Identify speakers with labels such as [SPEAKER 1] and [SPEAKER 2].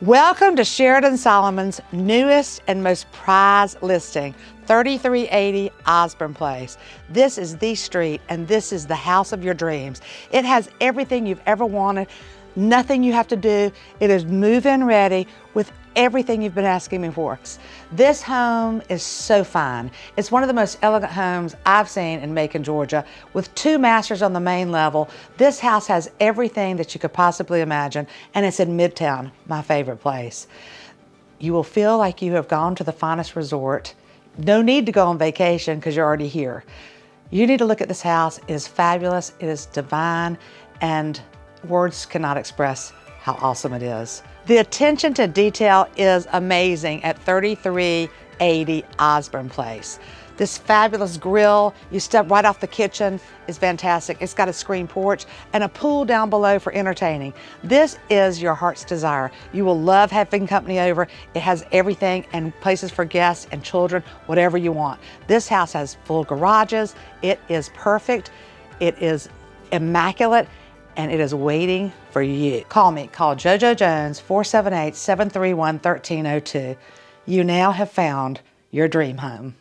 [SPEAKER 1] Welcome to Sheridan Solomon's newest and most prized listing, 3380 Osborne Place. This is the street and this is the house of your dreams. It has everything you've ever wanted, nothing you have to do. It is move-in ready with everything you've been asking me for. This home is so fine. It's one of the most elegant homes I've seen in Macon, Georgia, with 2 masters on the main level. This house has everything that you could possibly imagine, and it's in Midtown, my favorite place. You will feel like you have gone to the finest resort. No need to go on vacation because you're already here. You need to look at this house. It is fabulous, it is divine, and words cannot express how awesome it is. The attention to detail is amazing at 3380 Osborne Place. This fabulous grill, you step right off the kitchen, is fantastic. It's got a screen porch and a pool down below for entertaining. This is your heart's desire. You will love having company over. It has everything and places for guests and children, whatever you want. This house has full garages. It is perfect. It is immaculate. And it is waiting for you. Call me, call JoJo Jones, 478-731-1302. You now have found your dream home.